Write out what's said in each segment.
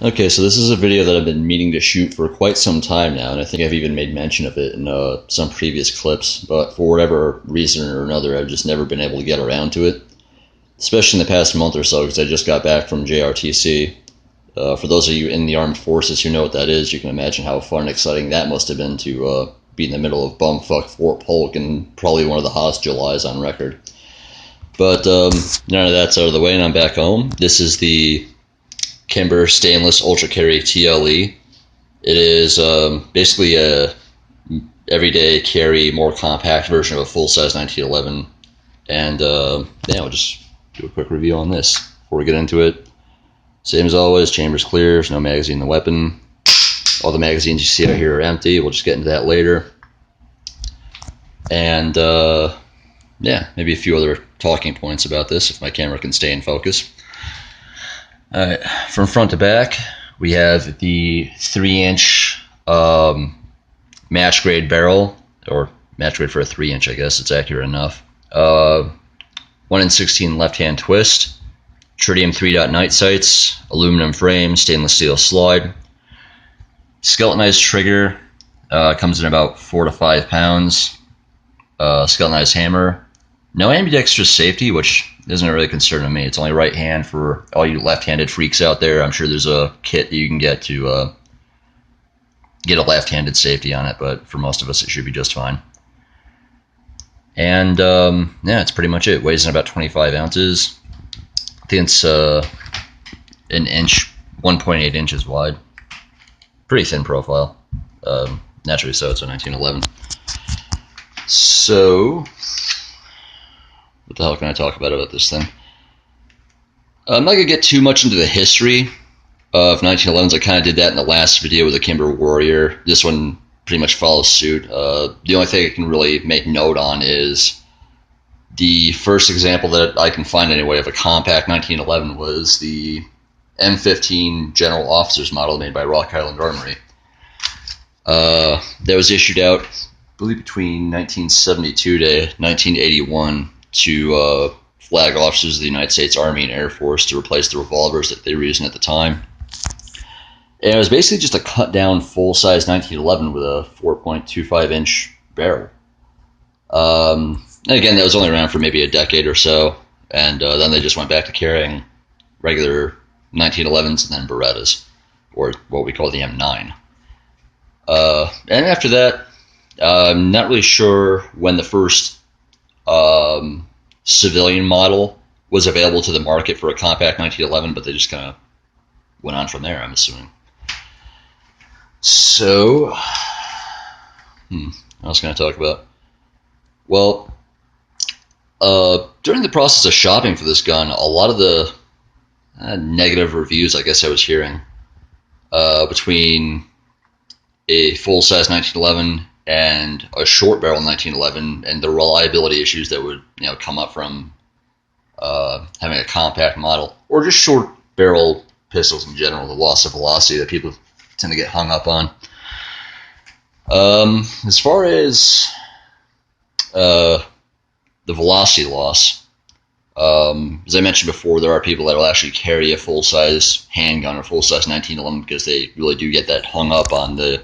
Okay, so this is a video that I've been meaning to shoot for quite some time now, and I think I've even made mention of it in some previous clips, but for whatever reason or another, I've just never been able to get around to it, especially in the past month or so, because I just got back from JRTC. For those of you in the armed forces who know what that is, you can imagine how fun and exciting that must have been to be in the middle of bumfuck Fort Polk and probably one of the hottest Julys on record. But none of that's out of the way, and I'm back home. This is the Kimber stainless ultra carry TLE. It is basically a everyday carry, more compact version of a full size 1911. And yeah, I'll just do a quick review on this before we get into it. Same as always, chamber's clear, there's no magazine in the weapon. All the magazines you see out here are empty. We'll just get into that later. And yeah, maybe a few other talking points about this if my camera can stay in focus. Alright, from front to back, we have the 3-inch match grade barrel, or match grade for a 3-inch, I guess, it's accurate enough. 1 in 16 left-hand twist, tritium 3-dot night sights, aluminum frame, stainless steel slide, skeletonized trigger, comes in about 4 to 5 pounds, skeletonized hammer. No ambidextrous safety, which isn't really concerning me. It's only right hand for all you left-handed freaks out there. I'm sure there's a kit that you can get to get a left-handed safety on it, but for most of us it should be just fine. And yeah, that's pretty much it. Weighs in about 25 ounces. I think it's an inch, 1.8 inches wide. Pretty thin profile. Naturally so, it's a 1911. So what the hell can I talk about this thing? I'm not going to get too much into the history of 1911s. I kind of did that in the last video with the Kimber Warrior. This one pretty much follows suit. The only thing I can really make note on is the first example that I can find anyway of a compact 1911 was the M15 General Officer's model made by Rock Island Armory. That was issued out, I believe, between 1972 to 1981 to flag officers of the United States Army and Air Force to replace the revolvers that they were using at the time. And it was basically just a cut-down full-size 1911 with a 4.25-inch barrel. And again, that was only around for maybe a decade or so, and then they just went back to carrying regular 1911s and then Berettas, or what we call the M9. And after that, I'm not really sure when the first civilian model was available to the market for a compact 1911, but they just kind of went on from there, I'm assuming. So, what else can I talk about? Well, during the process of shopping for this gun, a lot of the negative reviews, I guess I was hearing, between a full-size 1911 and a short barrel 1911, and the reliability issues that would come up from having a compact model, or just short barrel pistols in general, the loss of velocity that people tend to get hung up on. As far as the velocity loss, as I mentioned before, there are people that will actually carry a full-size handgun or full-size 1911 because they really do get that hung up on the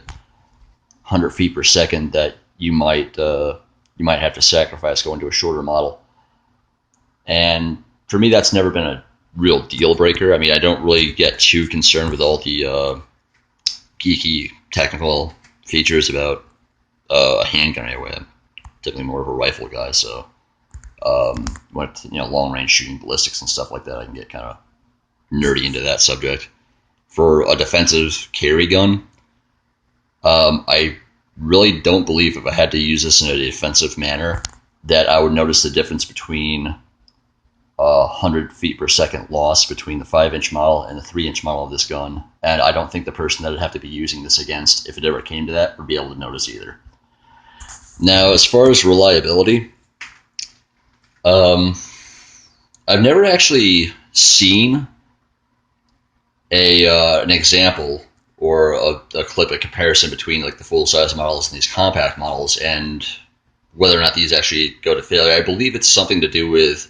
100 feet per second that you might have to sacrifice going to a shorter model. And for me, that's never been a real deal breaker. I mean, I don't really get too concerned with all the geeky technical features about a handgun anyway. I'm typically more of a rifle guy, so long range shooting, ballistics and stuff like that, I can get kind of nerdy into that subject. For a defensive carry gun, I really don't believe if I had to use this in a defensive manner that I would notice the difference between 100 feet per second loss between the 5-inch model and the 3-inch model of this gun. And I don't think the person that I'd have to be using this against, if it ever came to that, would be able to notice either. Now, as far as reliability, I've never actually seen an example or a clip, a comparison between like the full-size models and these compact models, and whether or not these actually go to failure. I believe it's something to do with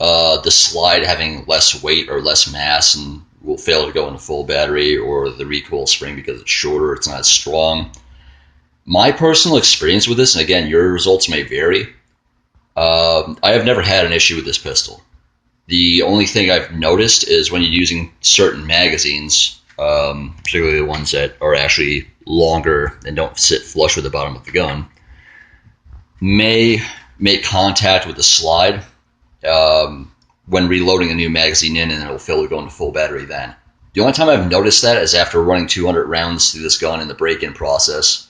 the slide having less weight or less mass, and will fail to go into full battery, or the recoil spring, because it's shorter, it's not as strong. My personal experience with this, and again, your results may vary, I have never had an issue with this pistol. The only thing I've noticed is when you're using certain magazines, particularly the ones that are actually longer and don't sit flush with the bottom of the gun, may make contact with the slide when reloading a new magazine in, and it'll fail to go into full battery then. The only time I've noticed that is after running 200 rounds through this gun in the break-in process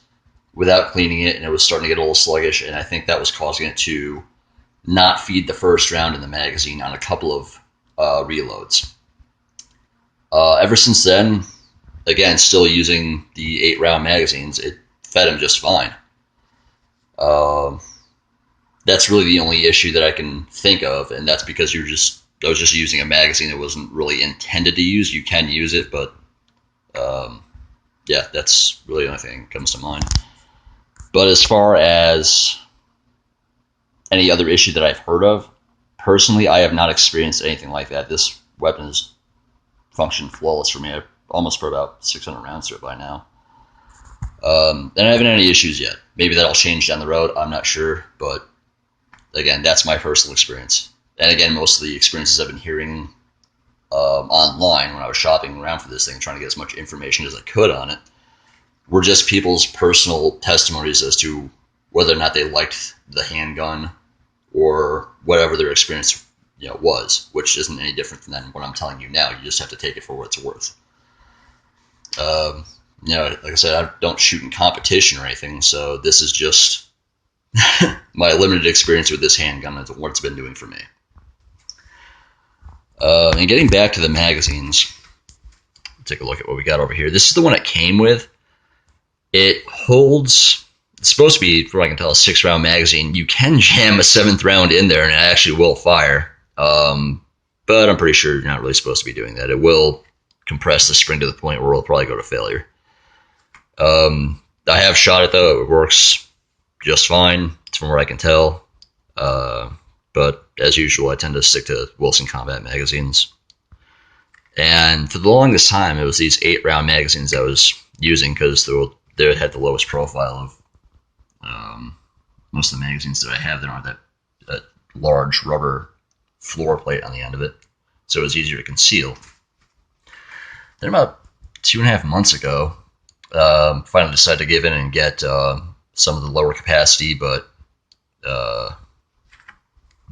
without cleaning it, and it was starting to get a little sluggish, and I think that was causing it to not feed the first round in the magazine on a couple of reloads. Ever since then, again, still using the 8-round magazines, it fed him just fine. That's really the only issue that I can think of, and that's because I was just using a magazine that wasn't really intended to use. You can use it, but yeah, that's really the only thing that comes to mind. But as far as any other issue that I've heard of, personally, I have not experienced anything like that. This weapon has functioned flawless for me. I've almost put about 600 rounds through it by now. And I haven't had any issues yet. Maybe that'll change down the road. I'm not sure. But again, that's my personal experience. And again, most of the experiences I've been hearing online when I was shopping around for this thing, trying to get as much information as I could on it, were just people's personal testimonies as to whether or not they liked the handgun or whatever their experience was, which isn't any different than what I'm telling you now. You just have to take it for what it's worth. Like I said, I don't shoot in competition or anything, so this is just my limited experience with this handgun and what it's been doing for me. And getting back to the magazines, take a look at what we got over here. This is the one it came with. It holds, it's supposed to be, from what I can tell, a 6-round magazine. You can jam a 7th round in there and it actually will fire. But I'm pretty sure you're not really supposed to be doing that. It will compress the spring to the point where it'll probably go to failure. I have shot it though. It works just fine, from what I can tell. But as usual, I tend to stick to Wilson Combat magazines. And for the longest time, it was these 8-round magazines I was using because they had the lowest profile of most of the magazines that I have. They don't have that large rubber floor plate on the end of it, so it was easier to conceal. Then about 2.5 months ago, finally decided to give in and get some of the lower capacity but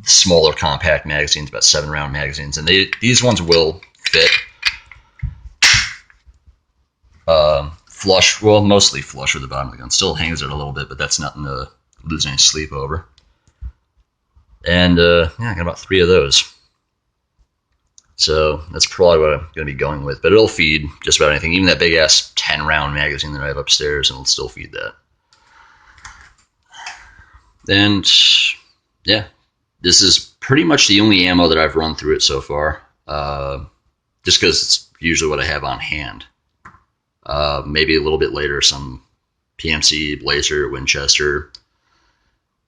smaller compact magazines, about 7-round magazines, and these ones will fit flush, well, mostly flush with the bottom of the gun. Still hangs it a little bit, but that's nothing to lose any sleep over. And I got about 3 of those. So that's probably what I'm going to be going with. But it'll feed just about anything, even that big-ass 10-round magazine that I have upstairs, and it'll still feed that. And, yeah, this is pretty much the only ammo that I've run through it so far, just because it's usually what I have on hand. Maybe a little bit later, some PMC, Blazer, Winchester.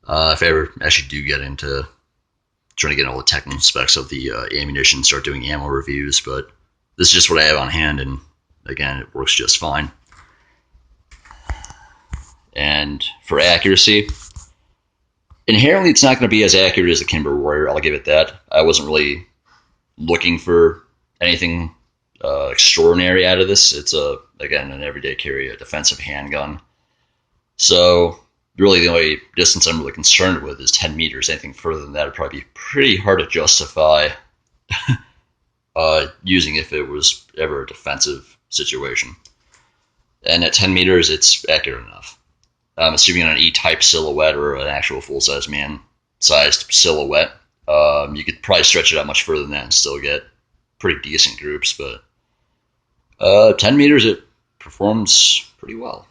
If I ever actually do get into trying to get all the technical specs of the ammunition, start doing ammo reviews, but this is just what I have on hand, and again, it works just fine. And for accuracy, inherently it's not going to be as accurate as the Kimber Warrior, I'll give it that. I wasn't really looking for anything extraordinary out of this. It's again, an everyday carry, a defensive handgun. So really the only distance I'm really concerned with is 10 meters. Anything further than that would probably be pretty hard to justify using if it was ever a defensive situation. And at 10 meters, it's accurate enough. I'm assuming on an E-type silhouette or an actual full-size man-sized silhouette, you could probably stretch it out much further than that and still get pretty decent groups, but 10 meters, it performs pretty well.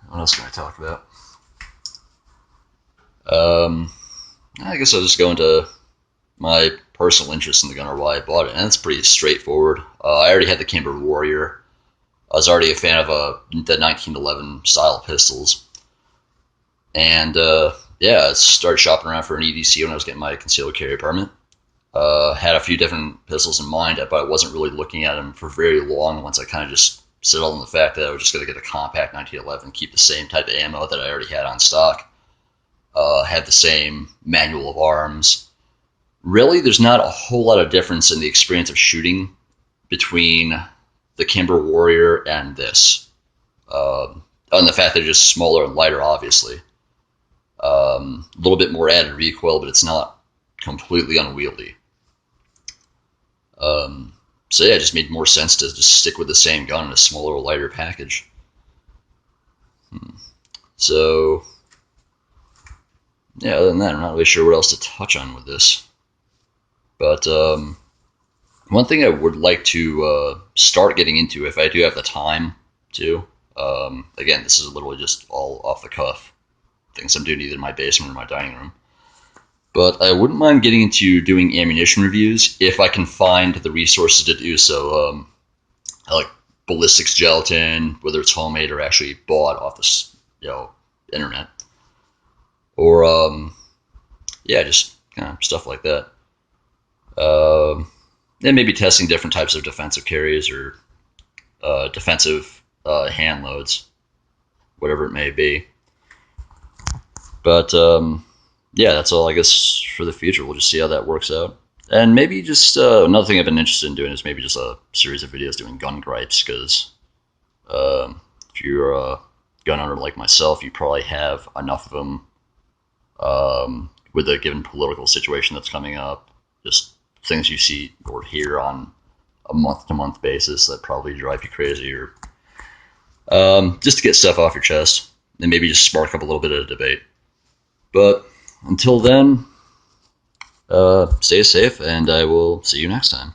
What else can I talk about? I guess I'll just go into my personal interest in the gun or why I bought it, and it's pretty straightforward. I already had the Kimber Warrior. I was already a fan of the 1911 style pistols, and yeah, I started shopping around for an EDC when I was getting my concealed carry permit. Had a few different pistols in mind, but I wasn't really looking at them for very long once I kind of just settled on the fact that I was just going to get a compact 1911, keep the same type of ammo that I already had on stock, had the same manual of arms. Really, there's not a whole lot of difference in the experience of shooting between the Kimber Warrior and this. On the fact that they're just smaller and lighter, obviously. A little bit more added recoil, but it's not completely unwieldy. So yeah, it just made more sense to just stick with the same gun in a smaller, lighter package. So yeah, other than that, I'm not really sure what else to touch on with this. But one thing I would like to start getting into, if I do have the time to, again, this is literally just all off the cuff, things I'm doing either in my basement or my dining room. But I wouldn't mind getting into doing ammunition reviews if I can find the resources to do so. I like ballistics gelatin, whether it's homemade or actually bought off the internet, or yeah, just kind of stuff like that. And maybe testing different types of defensive carries or defensive hand loads, whatever it may be. But yeah, that's all I guess for the future. We'll just see how that works out. And maybe just another thing I've been interested in doing is maybe just a series of videos doing gun gripes, because if you're a gun owner like myself, you probably have enough of them with a given political situation that's coming up, just things you see or hear on a month-to-month basis that probably drive you crazy, or just to get stuff off your chest and maybe just spark up a little bit of a debate. But until then, stay safe, and I will see you next time.